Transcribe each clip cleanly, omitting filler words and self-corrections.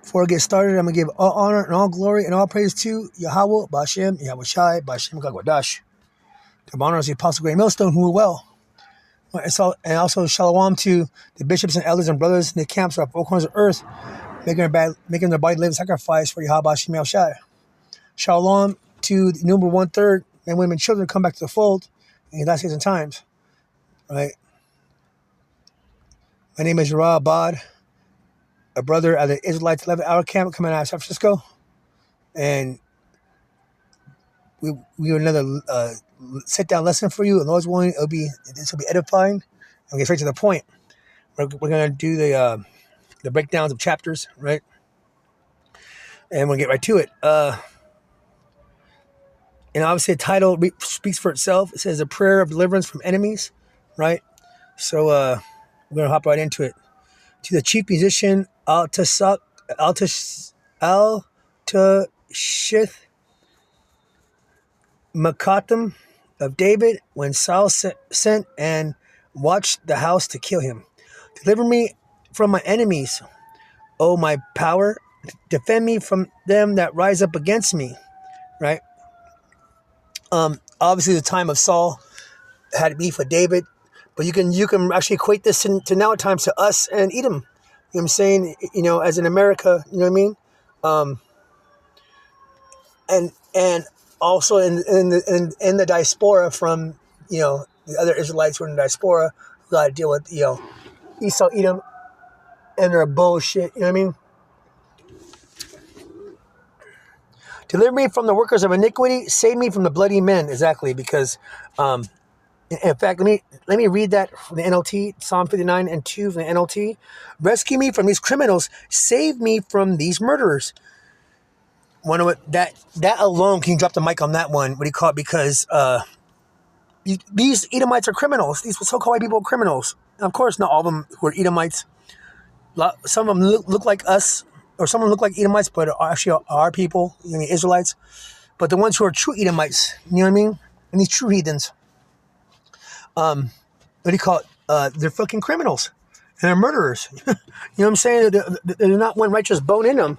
Before I get started, I'm going to give all honor and all glory and all praise to Yahweh, Bashem, Yahweh Shai, Bashem Gagwadash. To honor the Apostle Great Millstone, who are well. And also shalom to the bishops and elders and brothers in the camps of all corners of earth, making their body living sacrifice for Yahweh, Bashem, Yahweh Shai. Shalom to the number 1/3 men, women, and children come back to the fold in the last days and times. Right? My name is Yerah Abad, a brother at the Israelites 11-hour camp coming out of San Francisco. And we have another sit-down lesson for you. And Lord's willing, this will be edifying. And we'll get straight to the point. We're going to do the breakdowns of chapters, right? And we'll get right to it. And obviously the title speaks for itself. It says a prayer of deliverance from enemies, right? So we're going to hop right into it. To the chief musician, Altashith Makatam of David, when Saul sent and watched the house to kill him. Deliver me from my enemies, O my power. Defend me from them that rise up against me, right? Obviously the time of Saul had beef with David, but you can actually equate this to now at times to us and Edom. You know what I'm saying? As in America, you know what I mean? And also in the diaspora from, the other Israelites who are in the diaspora who got to deal with, Esau, Edom, and their bullshit, you know what I mean? Deliver me from the workers of iniquity, save me from the bloody men. Exactly, because in fact, let me read that from the NLT, Psalm 59 and 2 from the NLT. Rescue me from these criminals, save me from these murderers. Wonder what that alone, can you drop the mic on that one? What do you call it? Because these Edomites are criminals. These so-called white people are criminals. And of course, not all of them who are Edomites. Some of them look like us, or some of them look like Edomites, but are actually our people, Israelites. But the ones who are true Edomites, you know what I mean? And these true heathens, what do you call it? They're fucking criminals. And they're murderers. You know what I'm saying? There's not one righteous bone in them.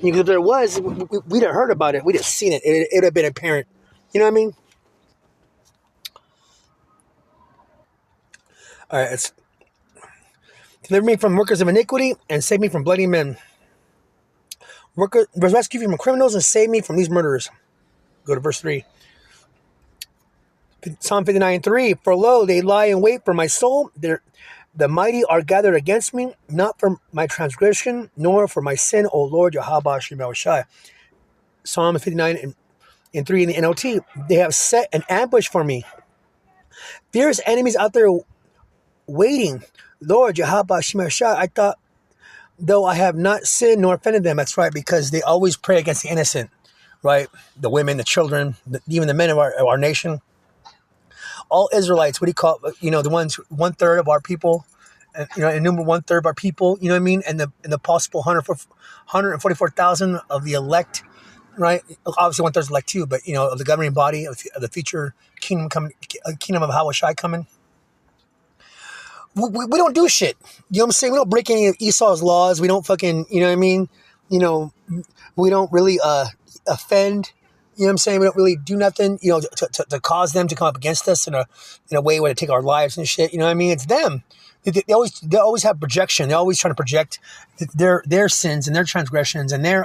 If there was, we'd have heard about it. We'd have seen it. It would have been apparent. You know what I mean? All right. Deliver me from workers of iniquity and save me from bloody men. Rescue me from criminals and save me from these murderers. Go to verse 3. Psalm 59:3. For lo, they lie in wait for my soul. The mighty are gathered against me, not for my transgression, nor for my sin, O Lord, Yahweh Shemel Shai. Psalm 59 and 3 in the NLT. They have set an ambush for me. Fierce enemies out there waiting. Lord, Yahweh Shemel Shai. I thought, though I have not sinned nor offended them. That's right, because they always pray against the innocent, right? The women, the children, even the men of our nation. All Israelites, what do you call it? The ones 1/3 of our people, and number 1/3 of our people, you know what I mean? And the possible 144,000 of the elect, right? Obviously 1/3 elect too, but of the governing body of the future kingdom of Hawashai coming. We don't do shit. You know what I'm saying? We don't break any of Esau's laws. We don't fucking, you know what I mean? We don't really offend. You know what I'm saying? We don't really do nothing, to cause them to come up against us in a way where they take our lives and shit. You know what I mean? It's them. They always have projection. They're always trying to project their sins and their transgressions and their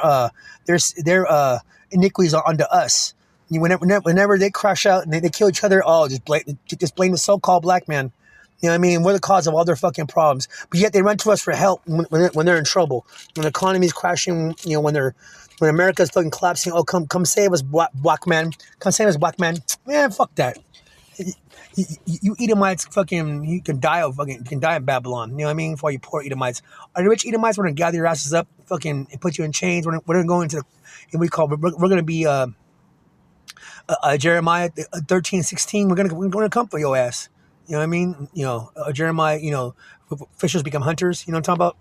iniquities onto us. Whenever they crash out and they kill each other, just blame the so-called black man. You know what I mean? We're the cause of all their fucking problems. But yet they run to us for help when they're in trouble. When the economy's crashing, when America's fucking collapsing, come save us, black man. Come save us, black man. Man, fuck that. You Edomites, fucking, you can die in Babylon. You know what I mean? For all you poor Edomites. Are the rich Edomites? We're gonna gather your asses up, fucking, and put you in chains. We're gonna go into we're gonna be Jeremiah 13:16. We're gonna come for your ass. You know what I mean? Jeremiah, fishers become hunters. You know what I'm talking about?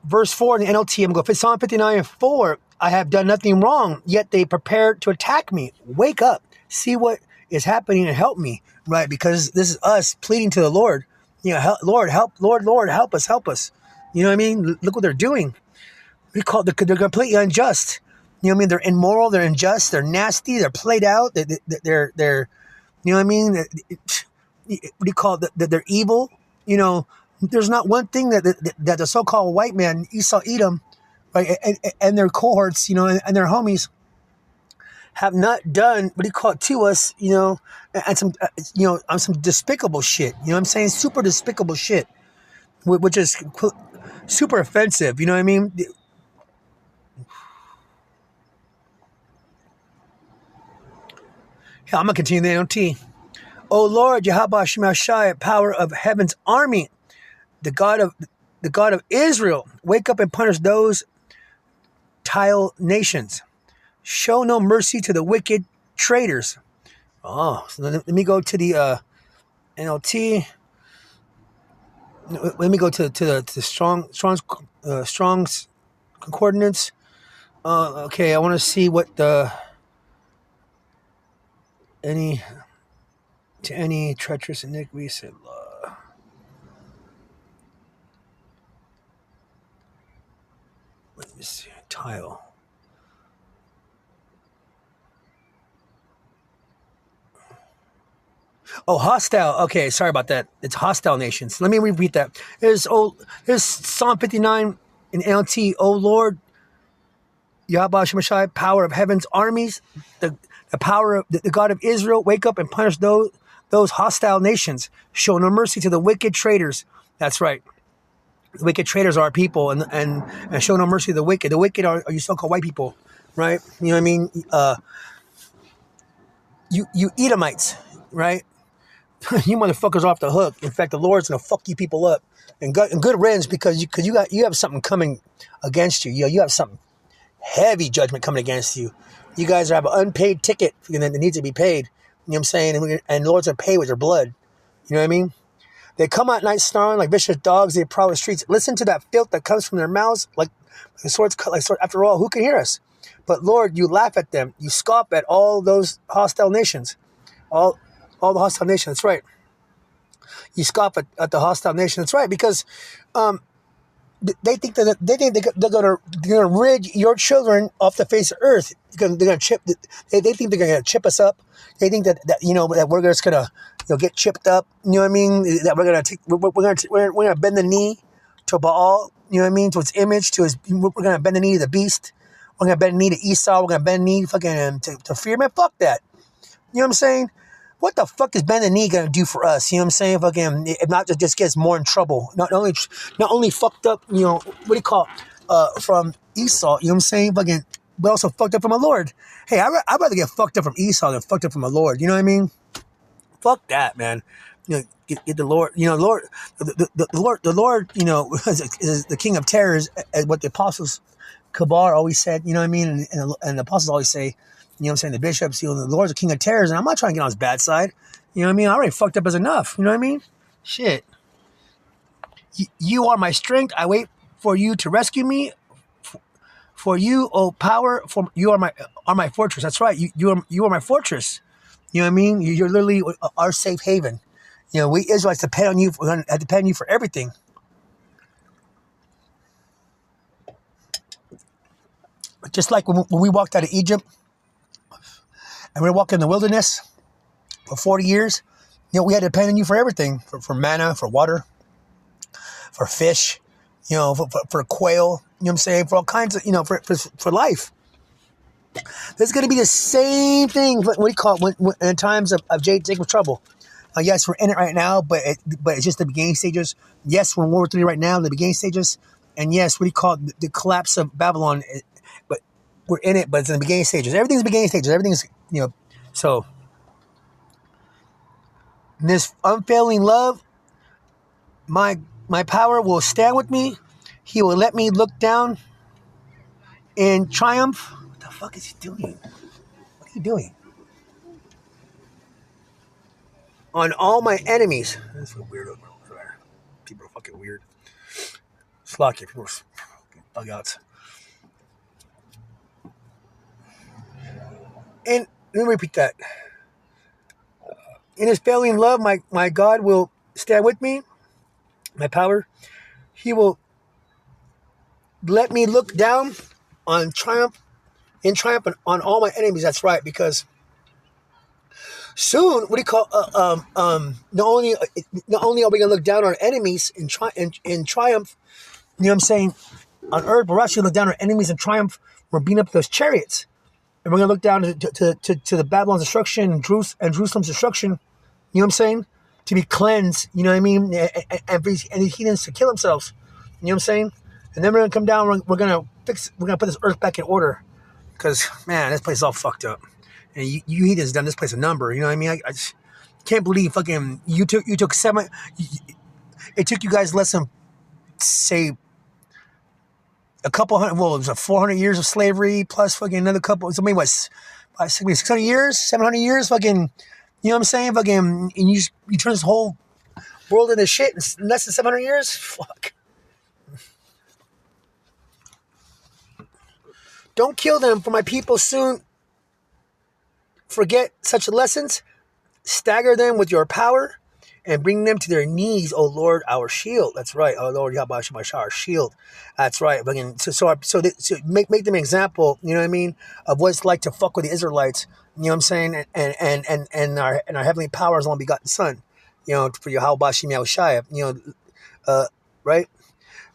Verse 4 in the NLT, I'm going to go Psalm 59 and 4. I have done nothing wrong, yet they prepared to attack me. Wake up, see what is happening and help me, right? Because this is us pleading to the Lord. Lord, help us. You know what I mean? Look what they're doing. They're completely unjust. You know what I mean? They're immoral. They're unjust. They're nasty. They're played out. They're you know what I mean? What do you call it? They're evil. You know, there's not one thing that the so-called white man, Esau, Edom, right, and their cohorts, you know, and their homies have not done, what do you call it, to us, you know, and some, you know, on some despicable shit. You know what I'm saying? Super despicable shit, which is super offensive. You know what I mean? Yeah, I'm gonna continue the NLT. O Lord, Yahweh Shemashai, power of heaven's army, the God of Israel, wake up and punish those tile nations. Show no mercy to the wicked traitors. Oh, so let me go to the NLT. Let me go to the Strong's concordance. Okay, I want to see what the any treacherous iniquity said. Let me see. Tile. Oh, hostile. Okay, sorry about that. It's hostile nations. Let me repeat that. Here's Psalm 59 in NLT. O Lord, Yahweh Shemashai, power of heaven's armies, the power of the God of Israel, wake up and punish those hostile nations. Show no mercy to the wicked traitors. That's right. The wicked traitors are our people, and show no mercy to the wicked. The wicked are you so-called white people, right? You know what I mean? You Edomites, right? You motherfuckers off the hook. In fact, the Lord's gonna fuck you people up, and good riddance because you have something coming against you. You have something heavy judgment coming against you. You guys have an unpaid ticket that needs to be paid. You know what I'm saying? And the Lord's gonna pay with your blood. You know what I mean? They come out at night snarling like vicious dogs. They prowl the streets. Listen to that filth that comes from their mouths like swords cut like sword. After all, who can hear us? But Lord, you laugh at them. You scoff at all those hostile nations. All the hostile nations. That's right. You scoff at the hostile nation. That's right, because they think they're gonna rid your children off the face of earth. They're gonna chip. They think they're gonna chip us up. They think that that we're just gonna get chipped up. You know what I mean? That we're gonna bend the knee to Baal. You know what I mean? To its image. We're gonna bend the knee to the beast. We're gonna bend the knee to Esau. We're gonna bend the knee fucking to fear. Man, fuck that. You know what I'm saying? What the fuck is bend the knee gonna do for us? You know what I'm saying? Fucking, if not, just gets more in trouble. Not only fucked up, what do you call from Esau? You know what I'm saying? Fucking, but also fucked up from a Lord. Hey, I'd rather get fucked up from Esau than fucked up from a Lord. You know what I mean? Fuck that, man. Get the Lord. Lord, the Lord. Is the King of terrors, as what the apostles Kabar always said. You know what I mean? And the apostles always say. You know what I'm saying? The bishops, the Lord's a king of terrors, and I'm not trying to get on his bad side. You know what I mean? I already fucked up as enough. You know what I mean? Shit. You are my strength. I wait for you to rescue me. For you, oh power, you are my fortress. That's right. You are my fortress. You know what I mean? You're literally our safe haven. We Israelites depend on you. Depend on you for everything. Just like when we walked out of Egypt, and we were walking in the wilderness for 40 years, we had to depend on you for everything, for manna, for water, for fish, for quail, you know what I'm saying, for all kinds of, for life. There's going to be the same thing, what do you call it, when in times of Jacob's trouble. Yes, we're in it right now, but it's just the beginning stages. Yes, we're in World War III right now, in the beginning stages. And yes, what do you call it, the collapse of Babylon, but we're in it, but it's in the beginning stages. Everything's the beginning stages. Everything's, so in this unfailing love, my power will stand with me. He will let me look down in triumph. What the fuck is he doing? What are you doing? On all my enemies. That's so weird. People are fucking weird. Slocky. People are fucking bug outs. And let me repeat that. In his failing love, my God will stand with me. My power. He will let me look down on triumph, in triumph on all my enemies. That's right, because soon, what do you call? Not only are we gonna look down on our enemies in triumph, you know what I'm saying, on earth, but we're actually gonna look down on our enemies in triumph. We're beating up those chariots, and we're gonna look down to the Babylon's destruction and Jerusalem's destruction. You know what I'm saying? To be cleansed. You know what I mean? And the heathens to kill themselves. You know what I'm saying? And then we're gonna come down. We're gonna fix. We're gonna put this earth back in order. Because man, this place is all fucked up. And you heathens done this place a number. You know what I mean? I just can't believe fucking you took seven. It took you guys less than say a couple hundred. Well, it was 400 years of slavery plus fucking another couple. So maybe what? 600 years, 700 years. Fucking. You know what I'm saying? Fucking. And you turn this whole world into shit in less than 700 years. Fuck. Don't kill them, for my people soon forget such lessons. Stagger them with your power and bring them to their knees, O Lord, our shield. That's right. Oh Lord, Yahweh Shemashah, our shield. That's right. So make them an example, you know what I mean, of what it's like to fuck with the Israelites. You know what I'm saying? And our heavenly power is only begotten Son. You know, for Yahweh Shem Yahushua. You know, right?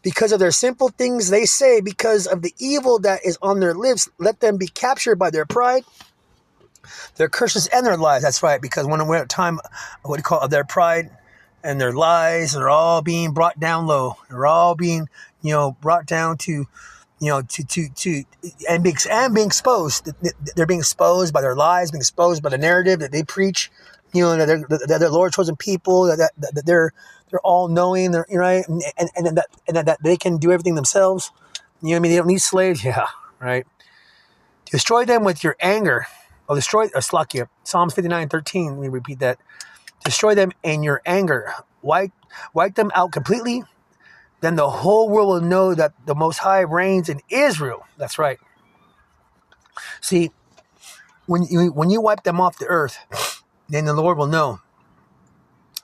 Because of their simple things they say, because of the evil that is on their lips, let them be captured by their pride, their curses, and their lies. That's right, because when we're at time, what do you call it, of their pride and their lies, they're all being brought down low. They're all being, you know, brought down to, you know, to and being exposed. They're being exposed by their lies, being exposed by the narrative that they preach. You know, that they're Lord chosen people. That they're all knowing. They're right, and that they can do everything themselves. You know what I mean? They don't need slaves. Yeah, right. Destroy them with your anger. Slakia. Psalms 59:13. Let me repeat that. Destroy them in your anger. Wipe them out completely. Then the whole world will know that the Most High reigns in Israel. That's right. See, when you wipe them off the earth, then the Lord will know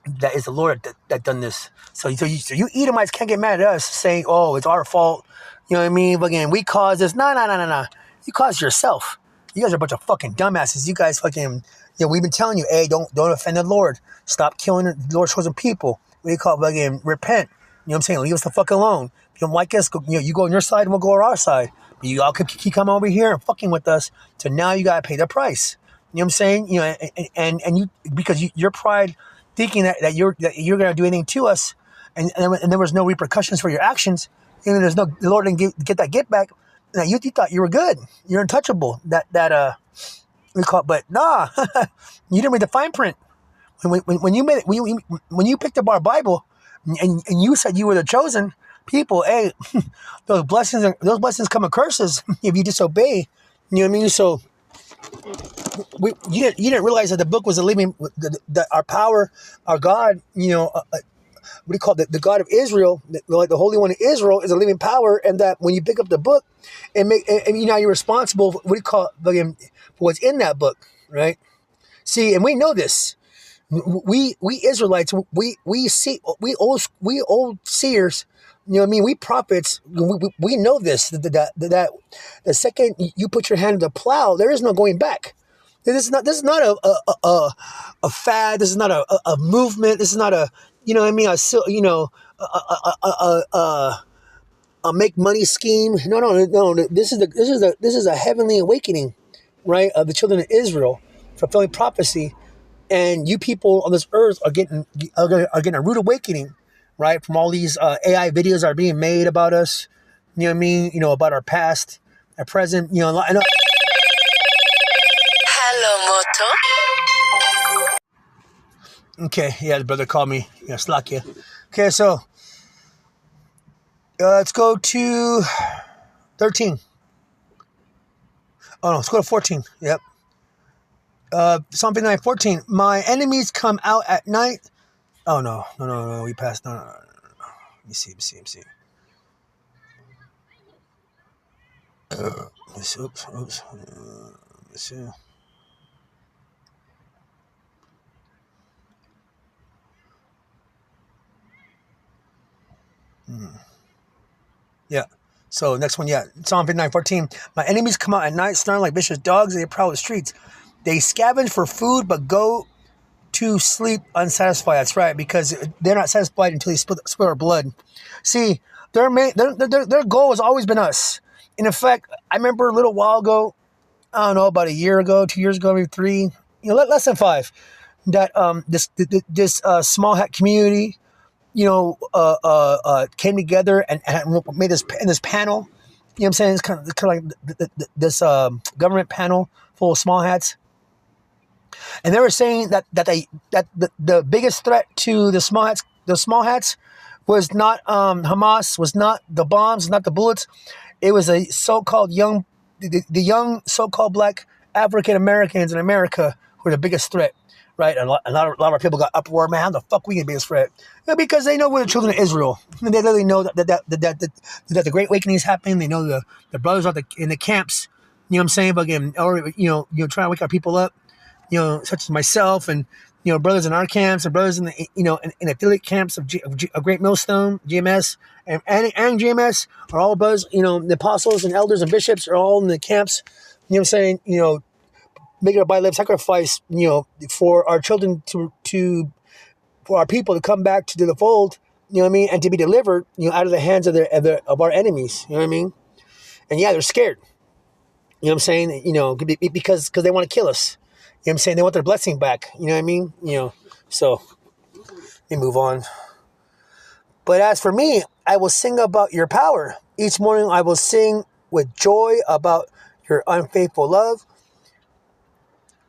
that is the Lord that done this. So you Edomites can't get mad at us saying, "Oh, it's our fault." You know what I mean? Again, we caused this. No. You caused yourself. You guys are a bunch of fucking dumbasses. You guys fucking. You know, we've been telling you, hey, don't offend the Lord. Stop killing the Lord's chosen people. What do you call it? Again, repent. You know what I'm saying? Leave us the fuck alone. If you don't like us, you go on your side and we'll go on our side. But you all keep coming over here and fucking with us. So now you gotta pay the price. You know what I'm saying? You know, and you because your pride, thinking that you're gonna do anything to us, and there was no repercussions for your actions. You know, the Lord didn't get that get back. Now you thought you were good. You're untouchable. We call it, but nah, you didn't read the fine print. When you picked up our Bible, and you said you were the chosen people, hey, those blessings come with curses if you disobey. You know what I mean? So you didn't realize that the book was a living, that our power, our God, you know, what do you call it? The God of Israel, the Holy One of Israel, is a living power, and that when you pick up the book and you know, you're responsible for, what do you call it, for what's in that book, right? See, and we know this. We Israelites, we old seers, you know what I mean? We prophets, we know this, that the second you put your hand to the plow, there is no going back. This is not a fad. This is not a movement. This is not a, you know what I mean, a make money scheme. No. This is a heavenly awakening, right, of the children of Israel, fulfilling prophecy. And you people on this earth are getting a rude awakening, right, from all these AI videos that are being made about us. You know what I mean? You know, about our past, our present. You know, I know. Hello, Moto. Okay, yeah, the brother called me. Yeah, Slakia. Okay, so let's go to 13. Oh no, let's go to 14. Yep. Psalm 59:14. My enemies come out at night. Oh no. We passed. No. Let me see. Oops. Let me see. Yeah. So next one, yeah, Psalm 59:14. My enemies come out at night, snarling like vicious dogs. They prowl the streets. They scavenge for food, but go to sleep unsatisfied. That's right, because they're not satisfied until they spill our blood. See, their goal has always been us. And in fact, I remember a little while ago, I don't know, about a year ago, 2 years ago, maybe three, less than five, that this small hat community, came together and made this panel. You know what I'm saying? It's kind of like this government panel full of small hats. And they were saying that the biggest threat to the small hats was not Hamas, was not the bombs, not the bullets. It was the young so-called black African Americans in America who were the biggest threat, right? And a lot of our people got uproar, man. How the fuck we the biggest threat? Because they know we're the children of Israel. And they literally know that the Great Awakening is happening. They know the brothers are in the camps. You know what I'm saying? Again, or trying to wake our people up. Such as myself and, brothers in our camps and brothers in the, in affiliate camps of Great Millstone, GMS, and GMS are all brothers, the apostles and elders and bishops are all in the camps, you know what I'm saying, making a by-live sacrifice, for our children for our people to come back to the fold, you know what I mean, and to be delivered, out of the hands of our enemies, you know what I mean? And yeah, they're scared, you know what I'm saying, because they want to kill us. You know what I'm saying? They want their blessing back. You know what I mean? So let me move on. But as for me, I will sing about your power. Each morning I will sing with joy about your unfaithful love.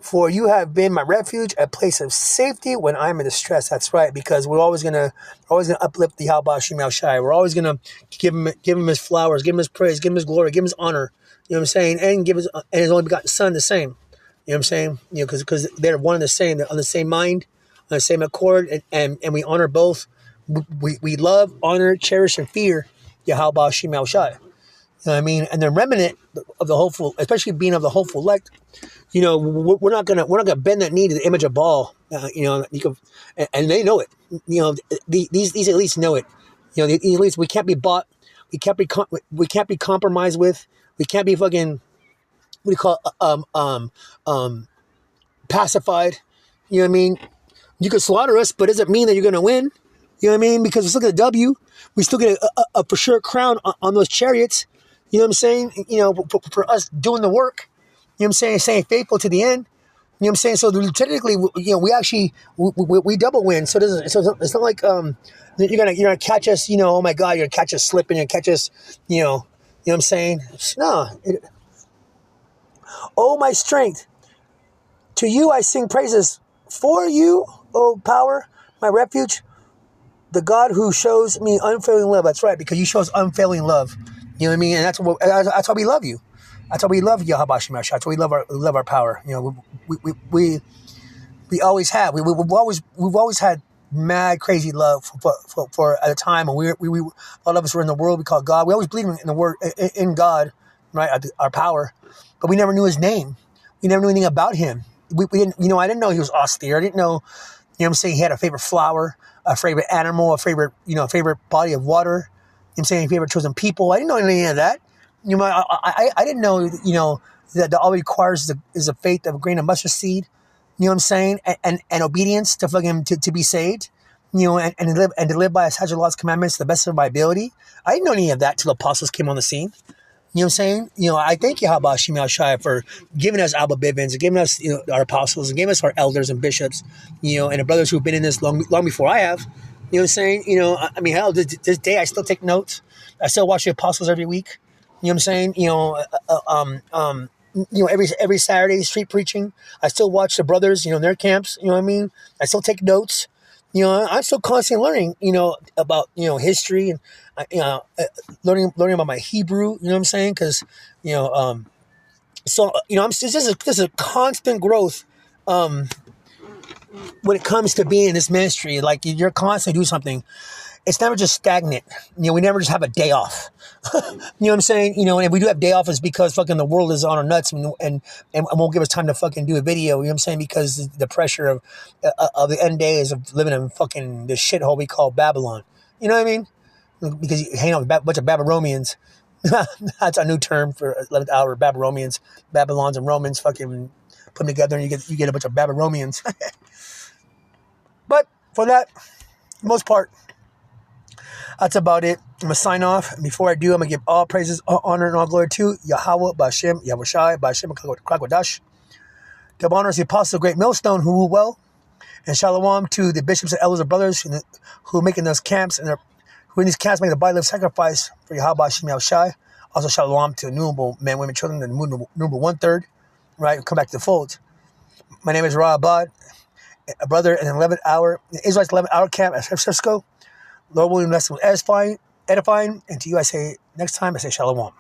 For you have been my refuge, a place of safety when I'm in distress. That's right, because we're always gonna uplift the Yahweh Shem Shai. We're always gonna give him his flowers, give him his praise, give him his glory, give him his honor. You know what I'm saying? And and his only begotten Son the same. You know what I'm saying? Because they're one and the same. They're on the same mind, on the same accord, and we honor both. We love, honor, cherish, and fear Yahweh Shem Shai. You know what I mean? And the remnant of the hopeful, especially being of the hopeful elect, we're not gonna bend that knee to the image of Baal. And they know it. These elites know it. The elites, we can't be bought. We can't be compromised with. We can't be fucking. What do you call pacified? You know what I mean? You could slaughter us, but it doesn't mean that you're going to win. You know what I mean? Because we still get a W. We still get a for sure crown on those chariots. You know what I'm saying? For us doing the work. You know what I'm saying? Staying faithful to the end. You know what I'm saying? So technically, we actually we double win. So it's not like you're gonna catch us. Oh my God, you're gonna catch us slipping and catch us. You know what I'm saying? No. Oh, my strength, to you I sing praises. For you, oh power, my refuge, the God who shows me unfailing love. That's right, because you show us unfailing love. You know what I mean? And that's why we love you. That's why we love Yahweh Shem Shai. That's why we love our power. We always have. We've always had mad crazy love for at a time when we a lot of us were in the world we call God. We always believed in the word in God, right? Our power. But we never knew his name. We never knew anything about him. We didn't, I didn't know he was austere. I didn't know, what I'm saying, he had a favorite flower, a favorite animal, a favorite body of water. I'm saying favorite chosen people. I didn't know any of that. I didn't know, that all it requires is a faith of a grain of mustard seed. You know what I'm saying? And obedience to be saved. And to live by his Lord's commandments to the best of my ability. I didn't know any of that till the apostles came on the scene. You know what I'm saying? I thank Yahweh Shem Shai for giving us Abba Bivens and giving us, our apostles and giving us our elders and bishops, and the brothers who've been in this long before I have. You know what I'm saying? I mean, hell, this day I still take notes. I still watch the apostles every week. You know what I'm saying? Every Saturday street preaching. I still watch the brothers, in their camps. You know what I mean? I still take notes. I'm still constantly learning, about, history and, learning about my Hebrew, you know what I'm saying? Because, this is a constant growth, when it comes to being in this ministry. Like, you're constantly doing something. It's never just stagnant. We never just have a day off. You know what I'm saying? And if we do have day off, it's because fucking the world is on our nuts and won't give us time to fucking do a video. You know what I'm saying? Because the pressure of the end days of living in fucking the shithole we call Babylon. You know what I mean? Because you hang out with a bunch of Babylonians. That's a new term for 11th hour Babylonians, Babylons and Romans. Fucking put them together, and you get a bunch of Babylonians. But for that, most part, that's about it. I'm gonna sign off. Before I do, I'm gonna give all praises, all honor, and all glory to Yahweh, Bashem, Yahushai, Bashem, Krakodash. Give honor to the apostle, great millstone, who rule well, and shalom to the bishops and elders and brothers who are making those camps and who in these camps make the body live sacrifice for Yahweh, Bashem, Yahushai. Also shalom to innumerable men, women, children, and innumerable 1/3, right? Come back to the fold. My name is Ra Abad, a brother in the 11th hour, in Israel's 11th hour camp at San Francisco. Lord willing, blessing was edifying. And to you, I say, next time, I say shalom.